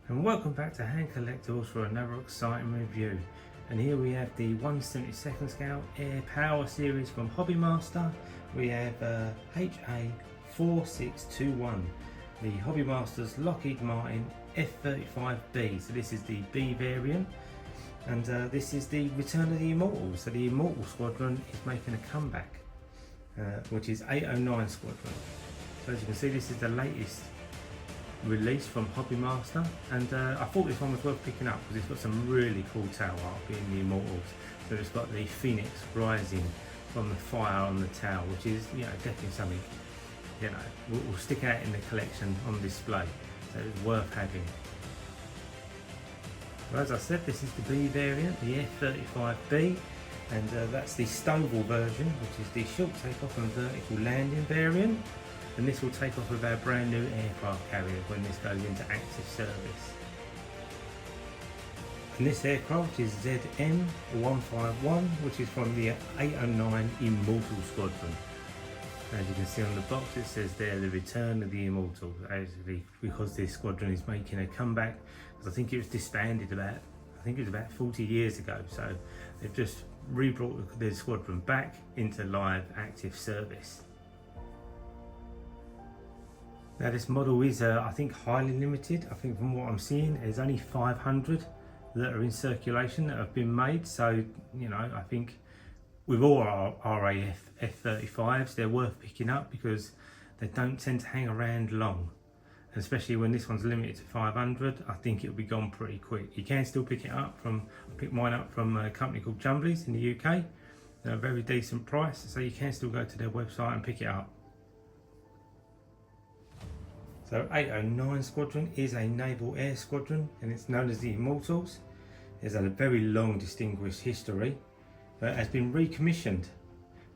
And welcome back to Hand Collectibles for another exciting review. And here we have the 1/72 scale Air Power series from Hobby Master. We have HA4621, the Hobby Master's Lockheed Martin F-35B. So this is the B variant, and this is the return of the Immortals. So the Immortal Squadron is making a comeback, which is 809 Squadron. So as you can see, this is the latest release from Hobby Master, and I thought this one was worth picking up because it's got some really cool tail art being the Immortals. So it's got the phoenix rising from the fire on the tail, which is, you know, definitely something, you know, will stick out in the collection on display. So it's worth having. Well, as I said, this is the B variant, the F-35B, and that's the Stonewall version, which is the short takeoff and vertical landing variant. And this will take off with our brand new aircraft carrier when this goes into active service. And this aircraft is ZM151, which is from the 809 Immortals Squadron. As you can see on the box, it says there, the return of the Immortals, because this squadron is making a comeback. Because I think it was disbanded about 40 years ago. So they've just re-brought their squadron back into live active service. Now this model is, I think, highly limited. I think from what I'm seeing, there's only 500 that are in circulation that have been made. So, you know, I think with all our RAF F-35s, they're worth picking up because they don't tend to hang around long. And especially when this one's limited to 500, I think it'll be gone pretty quick. You can still pick it up I picked mine up from a company called Jumblies in the UK. They're a very decent price, so you can still go to their website and pick it up. So 809 Squadron is a naval air squadron, and it's known as the Immortals. It's had a very long distinguished history, but has been recommissioned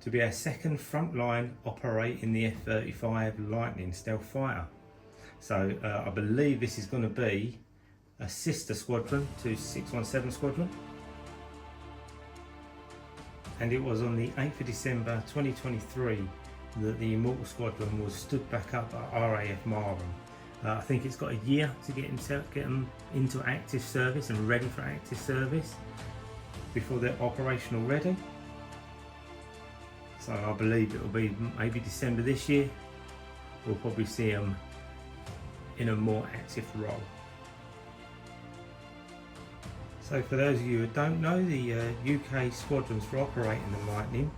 to be our second frontline operating the F-35 Lightning stealth fighter. So I believe this is going to be a sister squadron to 617 Squadron. And it was on the 8th of December 2023 that the Immortal Squadron was stood back up at RAF Marham. I think it's got a year to get them into active service and ready for active service before they're operational ready. So I believe it will be maybe December this year. We'll probably see them in a more active role. So for those of you who don't know, the UK squadrons for operating the Lightning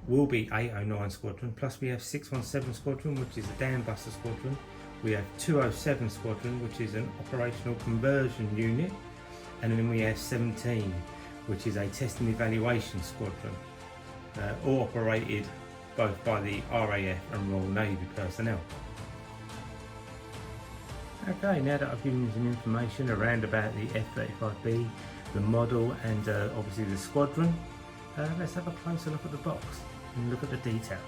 will be 809 Squadron, plus we have 617 Squadron, which is a dambuster squadron. We have 207 Squadron, which is an operational conversion unit, and then we have 17, which is a test and evaluation squadron, all operated both by the RAF and Royal Navy personnel. Okay, now that I've given you some information around about the F-35B, the model, and obviously the squadron, let's have a closer look at the box and look at the details.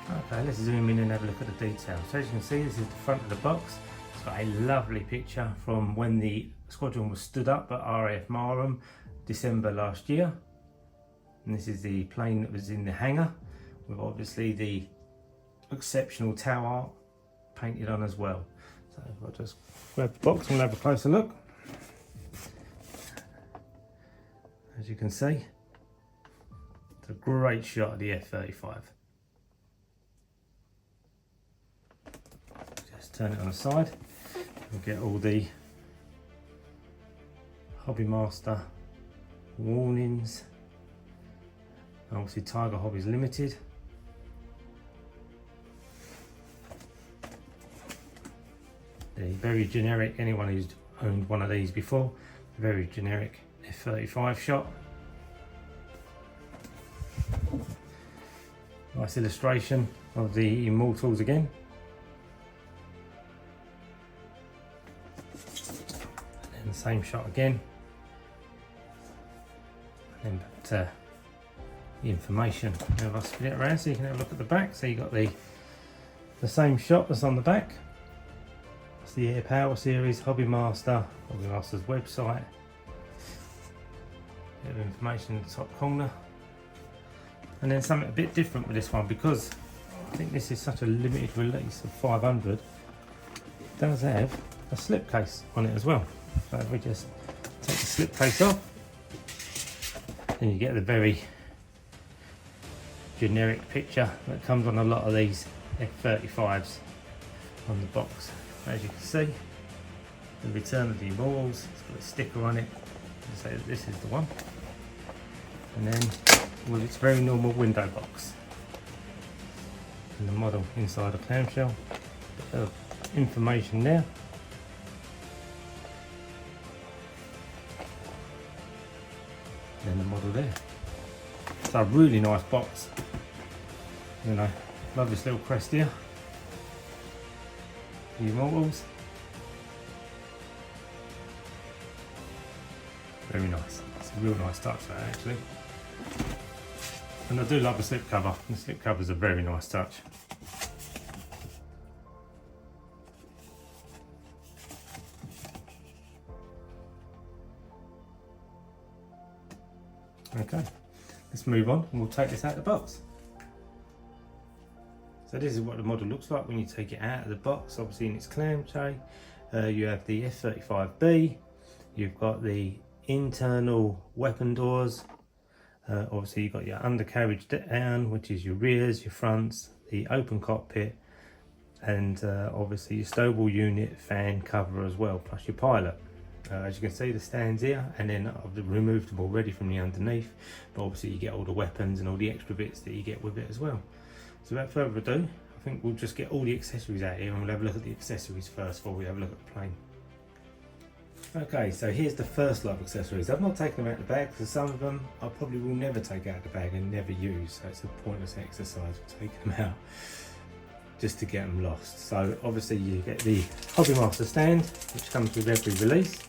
Okay, let's zoom in and have a look at the details. So as you can see, this is the front of the box. It's got a lovely picture from when the squadron was stood up at RAF Marham, December last year. And this is the plane that was in the hangar, with obviously the exceptional tail art painted on as well. So if I just grab the box and we'll have a closer look. As you can see, it's a great shot of the F-35. Just turn it on the side. We'll get all the Hobby Master warnings. Obviously Tiger Hobbies Limited. The very generic, anyone who's owned one of these before, very generic F-35 shot. Nice illustration of the Immortals again. And the same shot again. And then the information. Now if I spin it around so you can have a look at the back. So you got the same shot that's on the back. It's the Air Power series, Hobby Master's website. Bit of information in the top corner. And then something a bit different with this one, because I think this is such a limited release of 500. does have a slipcase on it as well. So if we just take the slipcase off, then you get the very generic picture that comes on a lot of these F-35s on the box. As you can see, the Return of the Immortals, it's got a sticker on it to say that this is the one. And then with its very normal window box. And the model inside the clamshell. Bit of information there. And the model there. So a really nice box. You know, love this little crest here. The Immortals. Very nice. It's a real nice touch that actually. And I do love the slip cover. The slip cover is a very nice touch. Okay, let's move on and we'll take this out of the box. So this is what the model looks like when you take it out of the box. Obviously in its clam tray, you have the F-35B, you've got the internal weapon doors, obviously you've got your undercarriage down, which is your rears, your fronts, the open cockpit, and obviously your stowable unit, fan cover as well, plus your pilot. As you can see, the stands here, and then I've removed them already from the underneath, but obviously you get all the weapons and all the extra bits that you get with it as well. So without further ado, I think we'll just get all the accessories out here and we'll have a look at the accessories first before we have a look at the plane. Okay, so here's the first lot of accessories. I've not taken them out of the bag because some of them I probably will never take out of the bag and never use, so it's a pointless exercise of taking them out just to get them lost. So obviously you get the Hobby Master stand, which comes with every release.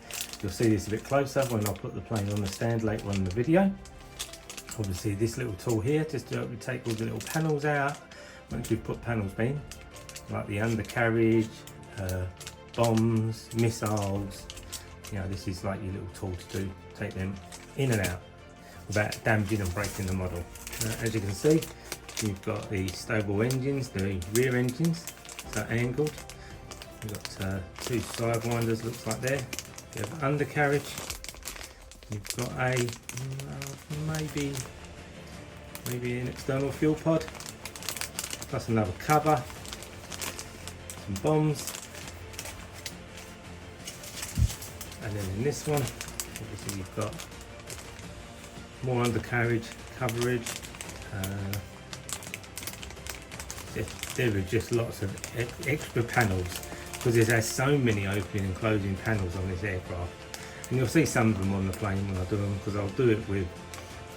You'll see this a bit closer when I put the plane on the stand later on in the video. Obviously this little tool here, just to take all the little panels out once you've put panels in, like the undercarriage, bombs, missiles. You know, this is like your little tool to do, take them in and out without damaging and breaking the model. As you can see, you've got the stowable engines, the rear engines, so angled. You've got two sidewinders, looks like there. You have undercarriage. You've got a maybe an external fuel pod, plus another cover, some bombs, and then in this one, obviously you've got more undercarriage coverage. There are just lots of extra panels because it has so many opening and closing panels on this aircraft, and you'll see some of them on the plane when I do them, because I'll do it with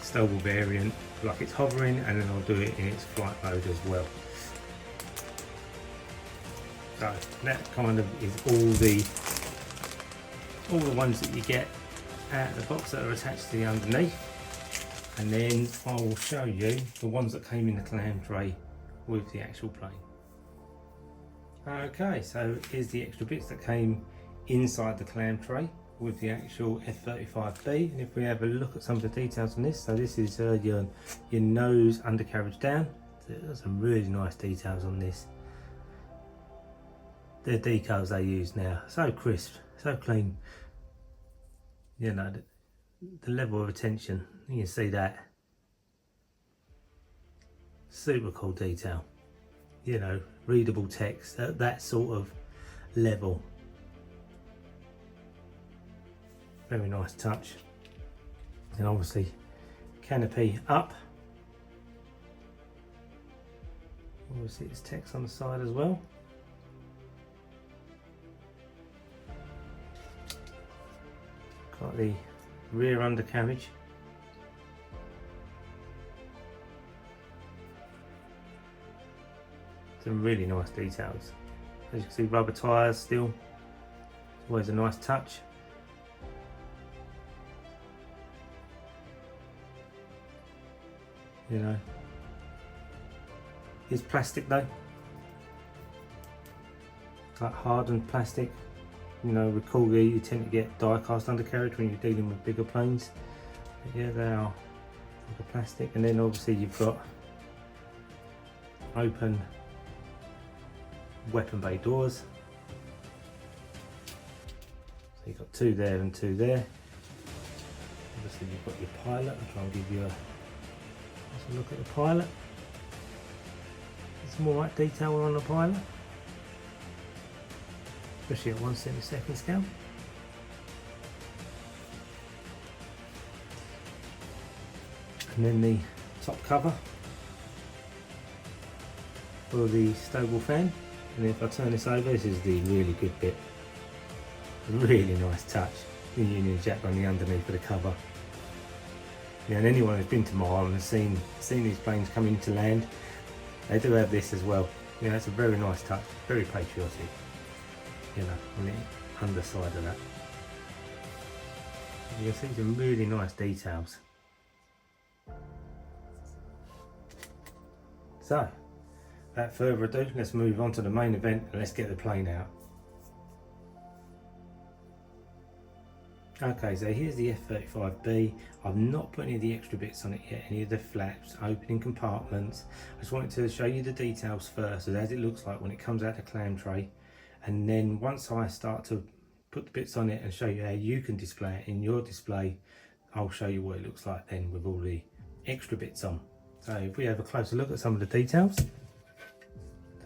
stowable variant like it's hovering, and then I'll do it in its flight mode as well. So that kind of is all the ones that you get out of the box that are attached to the underneath, and then I will show you the ones that came in the clam tray with the actual plane. Okay, so here's the extra bits that came inside the clam tray with the actual F-35B, and if we have a look at some of the details on this, so this is your nose undercarriage down. So there's some really nice details on this. The decals they use now, so crisp, so clean. You know, the level of attention, you can see that. Super cool detail. You know, readable text at that sort of level. Very nice touch. And obviously canopy up. Obviously it's text on the side as well. Got the rear undercarriage. Some really nice details. As you can see, rubber tyres still. It's always a nice touch. You know, it's plastic though, like hardened plastic. You know, with Corgi you tend to get die cast undercarriage when you're dealing with bigger planes. But yeah, they are like a plastic, and then obviously you've got open weapon bay doors. you've got two there and two there. Obviously you've got your pilot. I'll try and give you a look at the pilot. Some more right detail on the pilot, especially at 1/72 scale. And then the top cover for the stowable fan. And if I turn this over, this is the really good bit. Really nice touch. The Union Jack on the underneath of the cover. Yeah, and anyone who's been to Mile and has seen these planes come into land, they do have this as well. You know, it's a very nice touch, very patriotic. You know, on the underside of that. You can see some really nice details. So, without further ado, let's move on to the main event and let's get the plane out. Okay, so here's the F-35B. I've not put any of the extra bits on it yet, any of the flaps, opening compartments. I just wanted to show you the details first, so as it looks like when it comes out of the clam tray. And then once I start to put the bits on it and show you how you can display it in your display, I'll show you what it looks like then with all the extra bits on. So if we have a closer look at some of the details.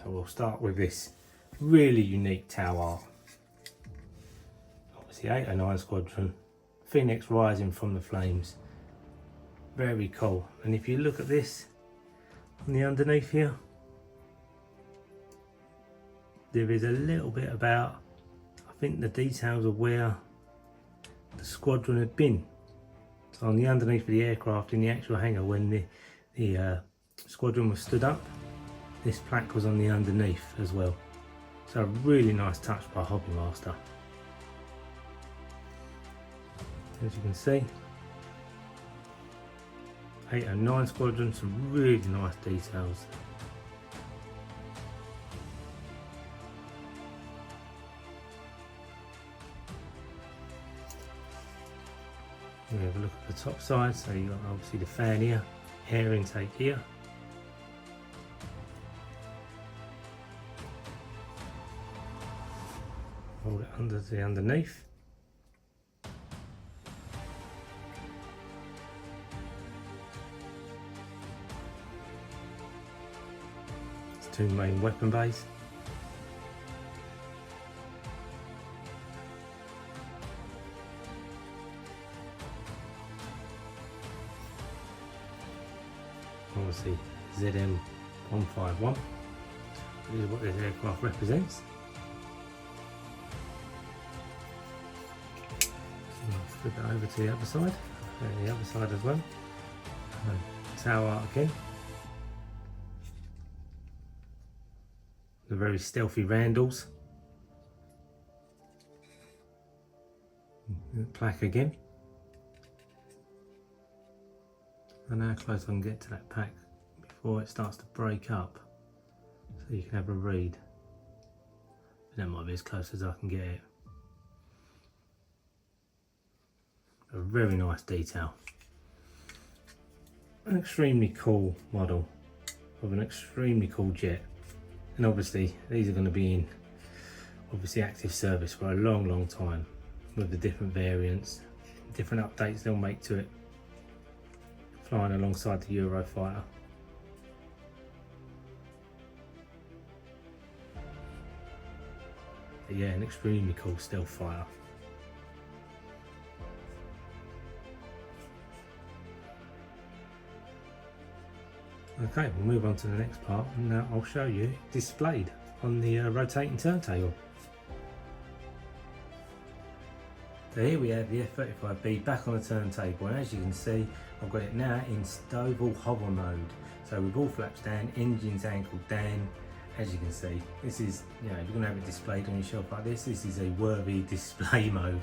So we'll start with this really unique tower. Obviously 809 Squadron, Phoenix rising from the flames. Very cool. And if you look at this on the underneath here, there is a little bit about, I think, the details of where the squadron had been. So on the underneath of the aircraft in the actual hangar, when the squadron was stood up, this plaque was on the underneath as well. So a really nice touch by Hobby Master. As you can see, 809 Squadron, some really nice details. We have a look at the top side, so you've got obviously the fan here, air intake here. Hold it under the underneath. It's two main weapon bays. Obviously ZM151. This is what this aircraft represents. I'll flip it over to the other side, and the other side as well. Tower art again. The very stealthy Randalls. The plaque again. And how close I can get to that pack before it starts to break up, so you can have a read. That might be as close as I can get it. A very nice detail. An extremely cool model of an extremely cool jet. And obviously these are going to be in obviously active service for a long time, with the different variants, different updates they'll make to it, flying alongside the Eurofighter. But yeah, an extremely cool stealth fighter. Okay, we'll move on to the next part, and now I'll show you displayed on the rotating turntable. So here we have the F-35B back on the turntable, and as you can see, I've got it now in stowable hover mode. So with all flaps down, engines anchored down. As you can see, this is, you know, if you're going to have it displayed on your shelf like this is a worthy display mode.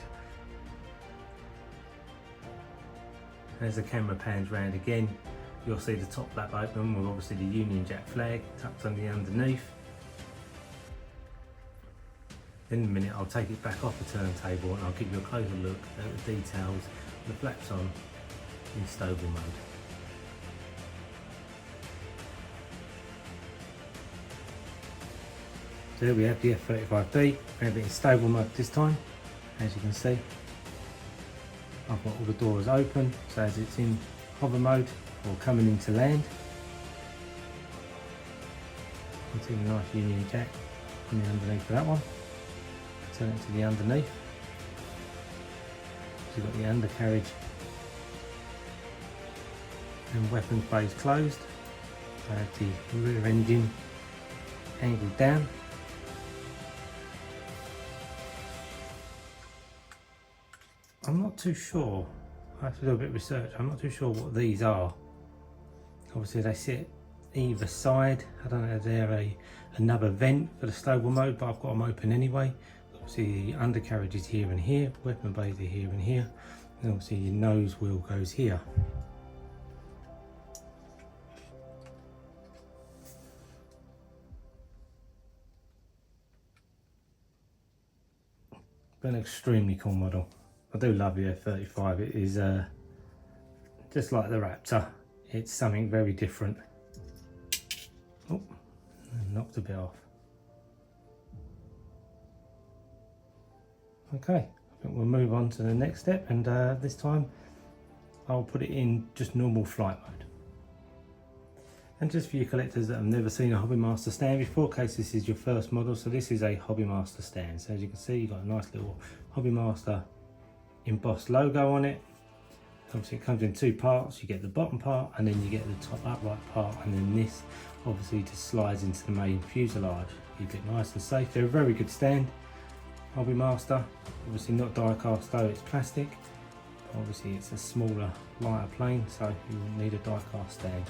As the camera pans round again, you'll see the top flap open with obviously the Union Jack flag tucked on the underneath. In a minute I'll take it back off the turntable and I'll give you a closer look at the details, the flaps on in stowable mode. So there we have the F-35B, we have it in stowable mode this time, As you can see, I've got all the doors open, so as it's in hover mode or coming into land. You can see the nice Union Jack on the underneath of that one. Turn it to the underneath. So you've got the undercarriage and weapons bays closed. I have the rear engine angled down. I'm not too sure, I have to do a bit of research, I'm not too sure what these are. Obviously they sit either side. I don't know if they're another vent for the stowable mode, but I've got them open anyway. Obviously the undercarriage is here and here, weapon bays are here and here, and obviously your nose wheel goes here. But an extremely cool model. I do love the F-35. It is just like the Raptor. It's something very different. Oh, knocked a bit off. Okay, I think we'll move on to the next step, and this time I'll put it in just normal flight mode. And just for you collectors that have never seen a Hobby Master stand before, in case this is your first model, so this is a Hobby Master stand. So as you can see, you've got a nice little Hobby Master embossed logo on it. Obviously it comes in two parts. You get the bottom part and then you get the top upright part, and then this obviously just slides into the main fuselage. Keep it nice and safe. They're a very good stand, Hobby Master. Obviously not die cast though, it's plastic. Obviously it's a smaller, lighter plane, so you wouldn't need a die cast stand.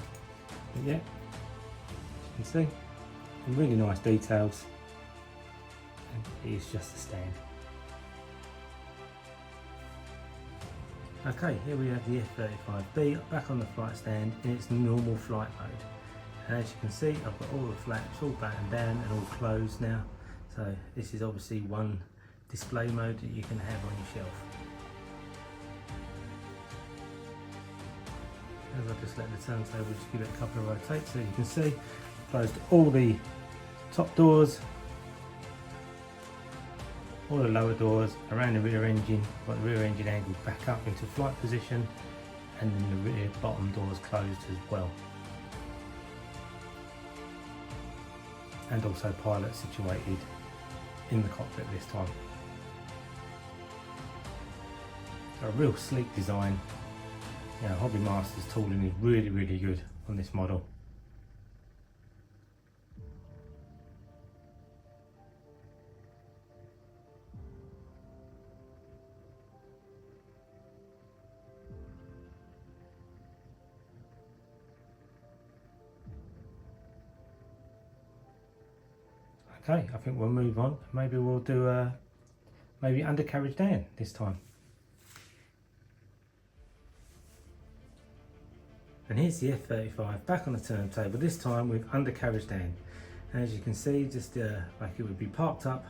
But yeah, as you can see, some really nice details, and it is just a stand. Okay, here we have the F-35B back on the flight stand in its normal flight mode. And as you can see, I've got all the flaps all battened down and all closed now. So this is obviously one display mode that you can have on your shelf. As I just let the turntable just give it a couple of rotates, so you can see I've closed all the top doors, all the lower doors, around the rear engine, got the rear engine angled back up into flight position, and then the rear bottom doors closed as well. And also pilot situated in the cockpit this time. So a real sleek design. Yeah, Hobby Master's tooling is really, really good on this model. Okay, I think we'll move on. Maybe we'll do maybe undercarriage down this time. And here's the F-35 back on the turntable, this time with undercarriage down. And as you can see, just like it would be parked up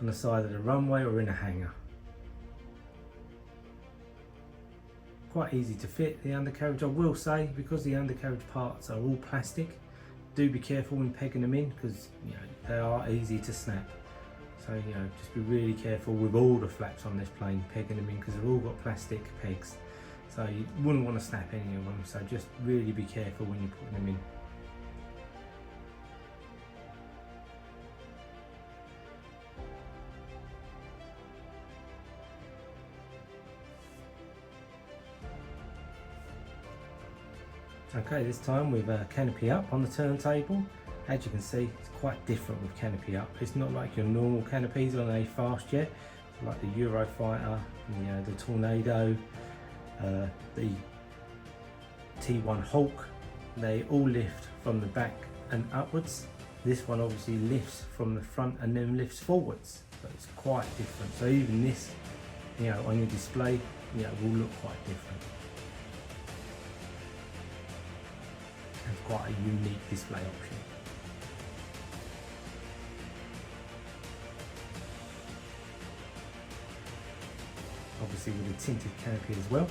on the side of the runway or in a hangar. Quite easy to fit the undercarriage, I will say, because the undercarriage parts are all plastic. Do be careful when pegging them in, because you know they are easy to snap. So you know, just be really careful with all the flaps on this plane, pegging them in, because they've all got plastic pegs. So you wouldn't want to snap any of them, so just really be careful when you're putting them in. Okay, this time with canopy up on the turntable. As you can see, it's quite different with canopy up. It's not like your normal canopies on a fast jet, like the Eurofighter, the Tornado, the T1 Hawk. They all lift from the back and upwards. This one obviously lifts from the front and then lifts forwards, so it's quite different. So even this, on your display, will look quite different. It's quite a unique display option. Obviously with a tinted canopy as well.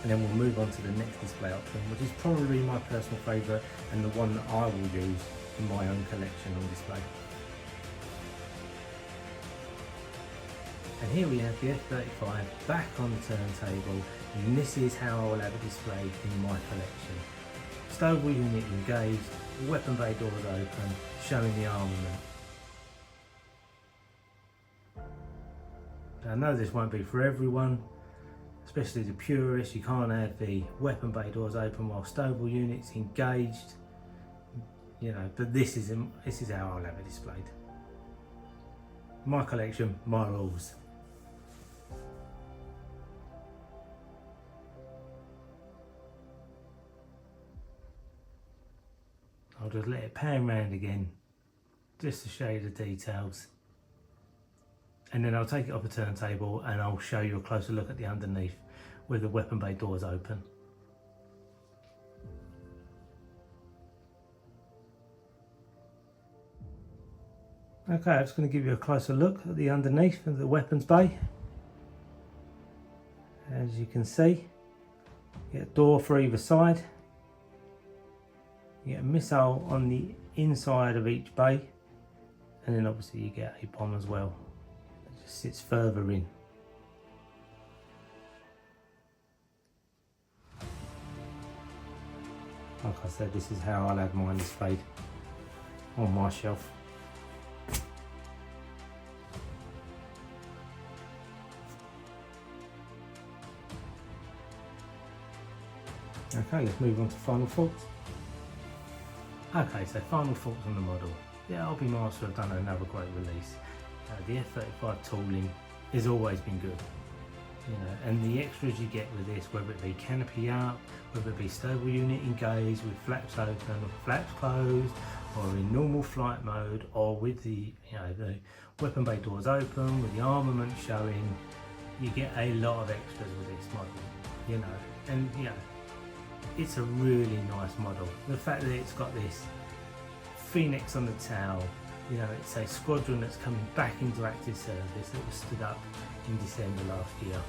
And then we'll move on to the next display option, which is probably my personal favourite and the one that I will use in my own collection on display. And here we have the F-35 back on the turntable, and this is how I will have it displayed in my collection. Stowable unit engaged, weapon bay doors open, showing the armament. I know this won't be for everyone, especially the purists. You can't have the weapon bay doors open while stowable units engaged, you know, but this is how I'll have it displayed. My collection, my rules. I'll just let it pan round again, just to show you the details. And then I'll take it off the turntable and I'll show you a closer look at the underneath where the weapon bay doors open. Okay, I'm just going to give you a closer look at the underneath of the weapons bay. As you can see, you get a door for either side. You get a missile on the inside of each bay, and then obviously you get a bomb as well. It just sits further in. Like I said, this is how I'll have mine displayed on my shelf. Okay, let's move on to final thoughts. Okay, so final thoughts on the model. The Hobby Master have done another great release. The F-35 tooling has always been good, you know, and the extras you get with this, whether it be canopy up, whether it be stowable unit engaged with flaps open or flaps closed, or in normal flight mode, or with the, you know, the weapon bay doors open with the armament showing, you get a lot of extras with this model, you know, and you know, it's a really nice model. The fact that it's got this phoenix on the tail, you know, it's a squadron that's coming back into active service that was stood up in December last year.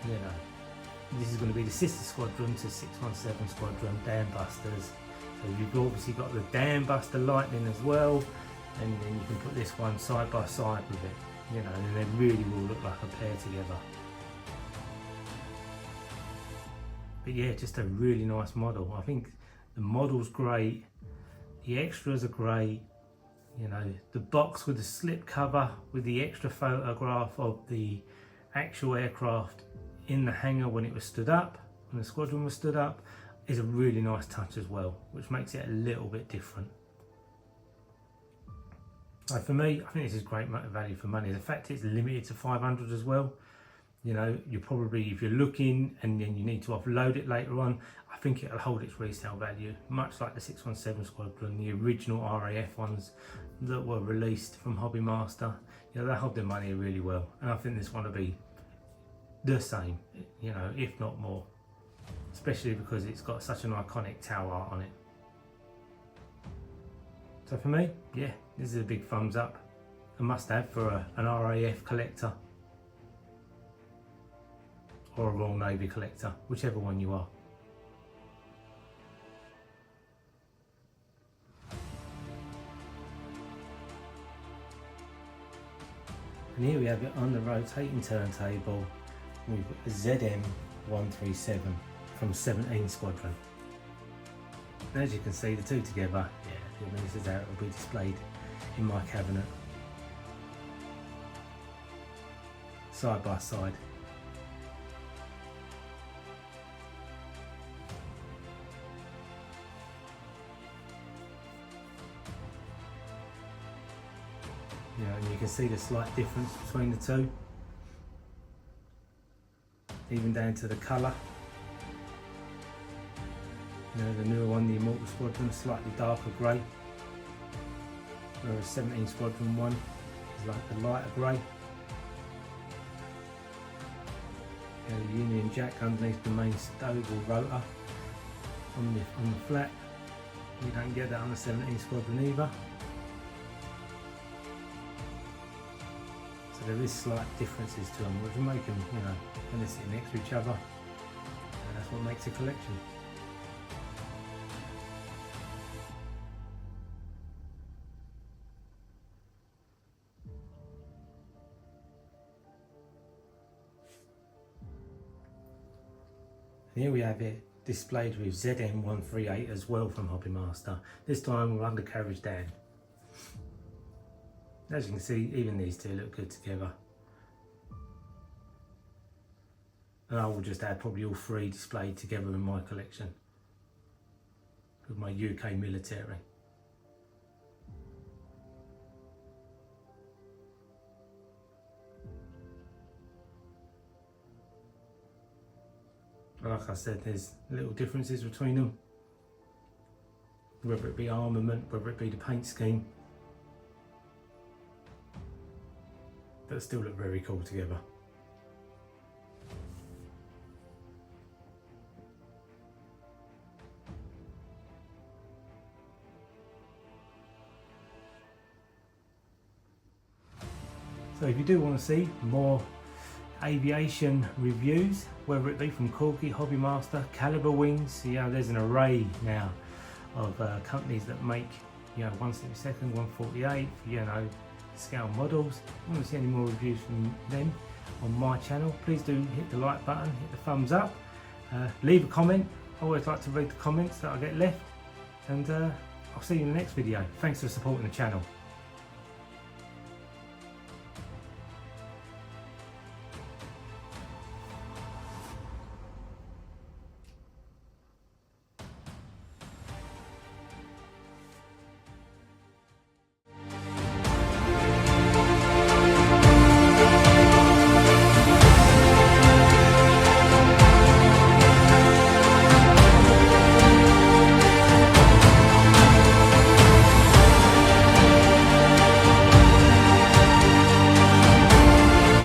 You know, this is going to be the sister squadron to 617 Squadron Dam Busters. So you've obviously got the Dam Buster Lightning as well, and then you can put this one side by side with it, you know, and they really will look like a pair together. But yeah, just a really nice model. I think the model's great, the extras are great, you know, the box with the slip cover with the extra photograph of the actual aircraft in the hangar when it was stood up, when the squadron was stood up, is a really nice touch as well, which makes it a little bit different. So for me, I think this is great value for money. The fact it's limited to 500 as well, you know, you probably, if you're looking and then you need to offload it later on, I think it'll hold its resale value, much like the 617 Squadron, the original RAF ones that were released from Hobby Master. You know, they hold their money really well, and I think this one will be the same, you know, if not more, especially because it's got such an iconic tower art on it. So for me, yeah, this is a big thumbs up, a must-have for an RAF collector or a Royal Navy collector, whichever one you are. And here we have it on the rotating turntable with a ZM137 from 17 Squadron. And as you can see, the two together, yeah, I mean, this is how it will be displayed in my cabinet, side by side. You know, and you can see the slight difference between the two, even down to the colour. You know, the newer one, the Immortals Squadron, slightly darker grey, whereas 17 Squadron one is like the lighter grey. You know, the Union Jack underneath the main stowable rotor on the flap. You don't get that on the 17 Squadron either. So there is slight differences to them, which will make them, you know, when they sit next to each other, and that's what makes a collection. Here we have it displayed with ZM151 as well from Hobby Master. This time we're undercarriage down. As you can see, even these two look good together. And I will just have probably all three displayed together in my collection with my UK military. Like I said, there's little differences between them, whether it be armament, whether it be the paint scheme, that still look very cool together. So if you do want to see more aviation reviews, whether it be from Corgi, Hobby Master, Caliber Wings, you know, there's an array now of companies that make, you know, 1/72, 1/48, you know, scale models. If you want to see any more reviews from them on my channel, please do hit the like button, hit the thumbs up, leave a comment. I always like to read the comments that I get left, and I'll see you in the next video. Thanks for supporting the channel.